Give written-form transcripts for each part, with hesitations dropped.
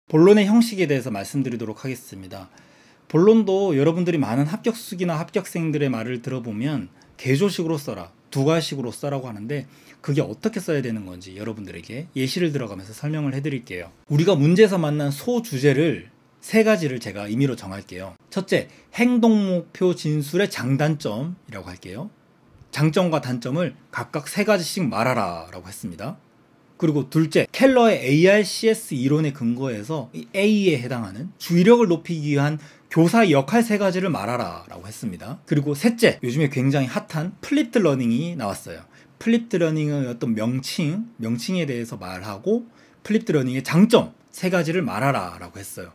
본론의 형식에 대해서 말씀드리도록 하겠습니다. 본론도 여러분들이 많은 합격수기나 합격생들의 말을 들어보면 개조식으로 써라, 두괄식으로 써라고 하는데 그게 어떻게 써야 되는 건지 여러분들에게 예시를 들어가면서 설명을 해드릴게요. 우리가 문제에서 만난 소주제를 세 가지를 제가 임의로 정할게요. 첫째, 행동목표 진술의 장단점이라고 할게요. 장점과 단점을 각각 세 가지씩 말하라 라고 했습니다. 그리고 둘째, 켈러의 ARCS 이론에 근거해서 이 A에 해당하는 주의력을 높이기 위한 교사 역할 세 가지를 말하라 라고 했습니다. 그리고 셋째, 요즘에 굉장히 핫한 플립드 러닝이 나왔어요. 플립드 러닝의 어떤 명칭에 대해서 말하고 플립드 러닝의 장점 세 가지를 말하라 라고 했어요.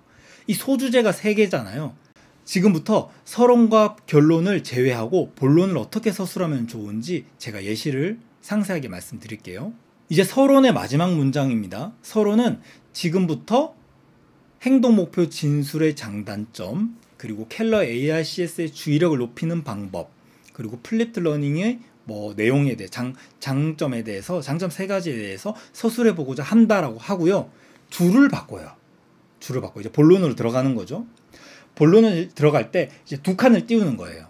이 소주제가 세 개잖아요. 지금부터 서론과 결론을 제외하고 본론을 어떻게 서술하면 좋은지 제가 예시를 상세하게 말씀드릴게요. 이제 서론의 마지막 문장입니다. 서론은 지금부터 행동목표 진술의 장단점, 그리고 켈러 ARCS의 주의력을 높이는 방법, 그리고 플립드 러닝의 내용에 대해 장점에 대해서 장점 세 가지에 대해서 서술해 보고자 한다라고 하고요. 줄을 바꿔요. 줄을 바꿔 이제 본론으로 들어가는 거죠. 본론을 들어갈 때 이제 두 칸을 띄우는 거예요.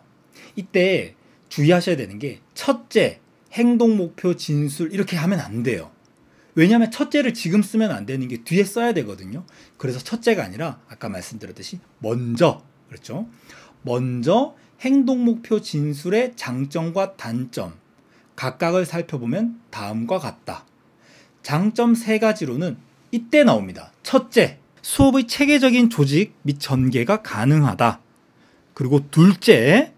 이때 주의하셔야 되는 게 첫째, 행동목표 진술 이렇게 하면 안 돼요. 왜냐하면 첫째를 지금 쓰면 안 되는 게 뒤에 써야 되거든요. 그래서 첫째가 아니라 아까 말씀드렸듯이 먼저, 그렇죠? 먼저 행동목표 진술의 장점과 단점 각각을 살펴보면 다음과 같다. 장점 세 가지로는 이때 나옵니다. 첫째, 수업의 체계적인 조직 및 전개가 가능하다. 그리고 둘째,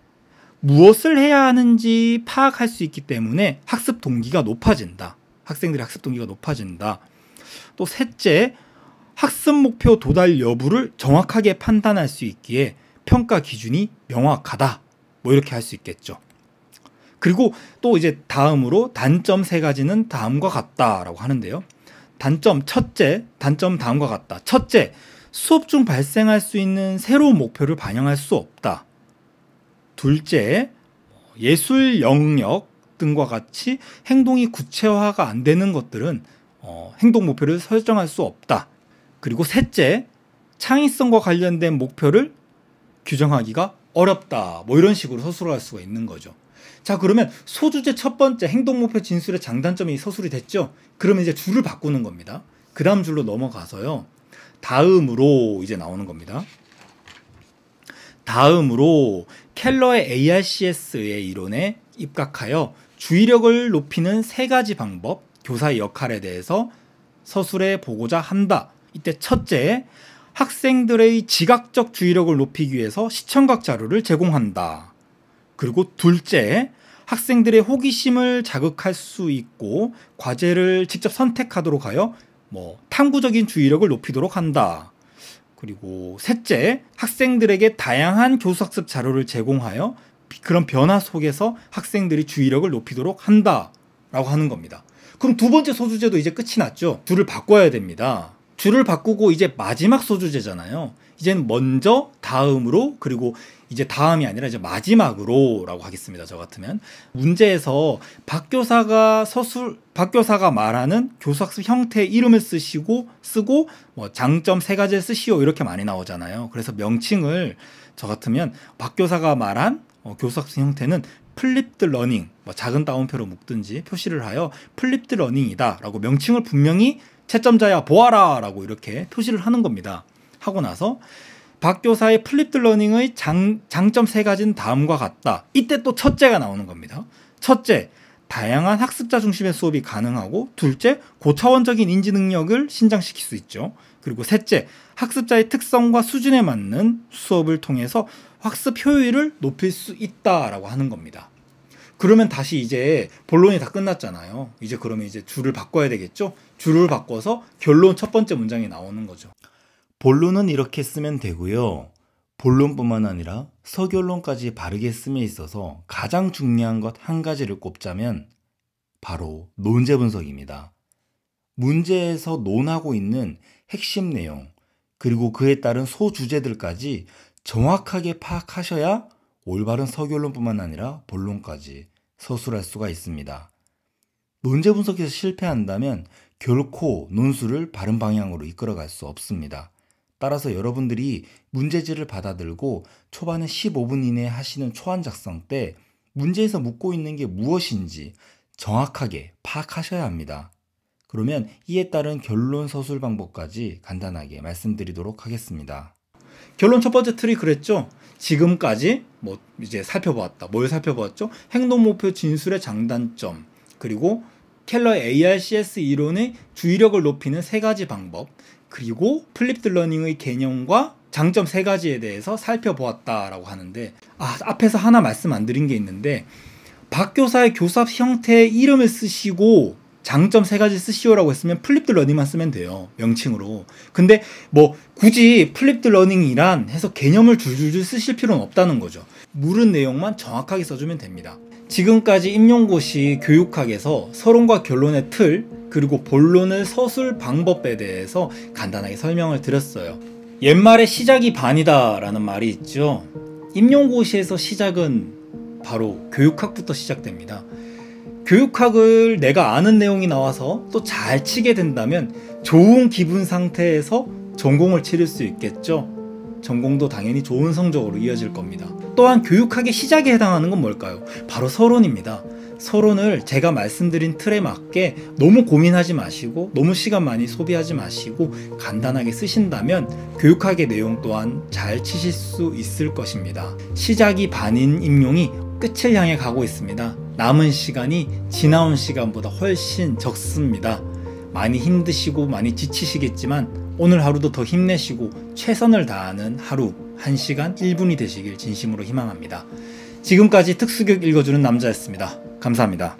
무엇을 해야 하는지 파악할 수 있기 때문에 학습 동기가 높아진다. 학생들의 학습 동기가 높아진다. 또 셋째, 학습 목표 도달 여부를 정확하게 판단할 수 있기에 평가 기준이 명확하다. 이렇게 할 수 있겠죠. 그리고 또 이제 다음으로 단점 세 가지는 다음과 같다라고 하는데요. 단점 다음과 같다. 첫째, 수업 중 발생할 수 있는 새로운 목표를 반영할 수 없다. 둘째, 예술 영역 등과 같이 행동이 구체화가 안 되는 것들은 행동 목표를 설정할 수 없다. 그리고 셋째, 창의성과 관련된 목표를 규정하기가 어렵다. 이런 식으로 서술할 수가 있는 거죠. 자, 그러면 소주제 첫 번째 행동 목표 진술의 장단점이 서술이 됐죠? 그러면 이제 줄을 바꾸는 겁니다. 그 다음 줄로 넘어가서요. 다음으로 이제 나오는 겁니다. 다음으로 켈러의 ARCS의 이론에 입각하여 주의력을 높이는 세 가지 방법, 교사의 역할에 대해서 서술해 보고자 한다. 이때 첫째, 학생들의 지각적 주의력을 높이기 위해서 시청각 자료를 제공한다. 그리고 둘째, 학생들의 호기심을 자극할 수 있고 과제를 직접 선택하도록 하여 탐구적인 주의력을 높이도록 한다. 그리고 셋째, 학생들에게 다양한 교수학습 자료를 제공하여 그런 변화 속에서 학생들이 주의력을 높이도록 한다라고 하는 겁니다. 그럼 두 번째 소주제도 이제 끝이 났죠. 줄을 바꿔야 됩니다. 줄을 바꾸고 이제 마지막 소주제잖아요. 이제는 먼저, 다음으로, 그리고 이제 다음이 아니라 이제 마지막으로 라고 하겠습니다. 저 같으면 문제에서 박교사가 말하는 교수학습 형태의 이름을 쓰고 장점 세 가지를 쓰시오 이렇게 많이 나오잖아요. 그래서 명칭을 저 같으면 박교사가 말한 교수학습 형태는 플립드 러닝, 작은 따옴표로 묶든지 표시를 하여 플립드 러닝이다 라고 명칭을 분명히 채점자야 보아라 라고 이렇게 표시를 하는 겁니다. 하고 나서 박교사의 플립드 러닝의 장점 세 가지는 다음과 같다. 이때 또 첫째가 나오는 겁니다. 첫째, 다양한 학습자 중심의 수업이 가능하고, 둘째, 고차원적인 인지 능력을 신장시킬 수 있죠. 그리고 셋째, 학습자의 특성과 수준에 맞는 수업을 통해서 학습 효율을 높일 수 있다라고 하는 겁니다. 그러면 다시 이제 본론이 다 끝났잖아요. 이제 그러면 이제 줄을 바꿔야 되겠죠? 줄을 바꿔서 결론 첫 번째 문장이 나오는 거죠. 본론은 이렇게 쓰면 되고요. 본론뿐만 아니라 서결론까지 바르게 씀에 있어서 가장 중요한 것 한 가지를 꼽자면 바로 논제 분석입니다. 문제에서 논하고 있는 핵심 내용, 그리고 그에 따른 소주제들까지 정확하게 파악하셔야 올바른 서결론뿐만 아니라 본론까지 서술할 수가 있습니다. 논제 분석에서 실패한다면 결코 논술을 바른 방향으로 이끌어갈 수 없습니다. 따라서 여러분들이 문제지를 받아들고 초반에 15분 이내에 하시는 초안 작성 때 문제에서 묻고 있는 게 무엇인지 정확하게 파악하셔야 합니다. 그러면 이에 따른 결론 서술 방법까지 간단하게 말씀드리도록 하겠습니다. 결론 첫 번째 틀이 그랬죠. 지금까지 뭐 이제 살펴보았다. 뭘 살펴보았죠? 행동 목표 진술의 장단점, 그리고 켈러의 ARCS 이론의 주의력을 높이는 세 가지 방법, 그리고 플립드 러닝의 개념과 장점 세 가지에 대해서 살펴보았다라고 하는데, 앞에서 하나 말씀 안 드린 게 있는데, 박 교사의 교사 형태의 이름을 쓰시고 장점 세 가지 쓰시오라고 했으면 플립드 러닝만 쓰면 돼요, 명칭으로. 근데 뭐 굳이 플립드 러닝이란 해서 개념을 줄줄줄 쓰실 필요는 없다는 거죠. 물은 내용만 정확하게 써주면 됩니다. 지금까지 임용고시 교육학에서 서론과 결론의 틀, 그리고 본론의 서술 방법에 대해서 간단하게 설명을 드렸어요. 옛말에 시작이 반이다 라는 말이 있죠. 임용고시에서 시작은 바로 교육학부터 시작됩니다. 교육학을 내가 아는 내용이 나와서 또 잘 치게 된다면 좋은 기분 상태에서 전공을 치를 수 있겠죠. 전공도 당연히 좋은 성적으로 이어질 겁니다. 또한 교육학의 시작에 해당하는 건 뭘까요? 바로 서론입니다. 서론을 제가 말씀드린 틀에 맞게 너무 고민하지 마시고 너무 시간 많이 소비하지 마시고 간단하게 쓰신다면 교육학의 내용 또한 잘 치실 수 있을 것입니다. 시작이 반인 임용이 끝을 향해 가고 있습니다. 남은 시간이 지나온 시간보다 훨씬 적습니다. 많이 힘드시고 많이 지치시겠지만 오늘 하루도 더 힘내시고 최선을 다하는 하루 1시간 1분이 되시길 진심으로 희망합니다. 지금까지 특수교육 읽어주는 남자였습니다. 감사합니다.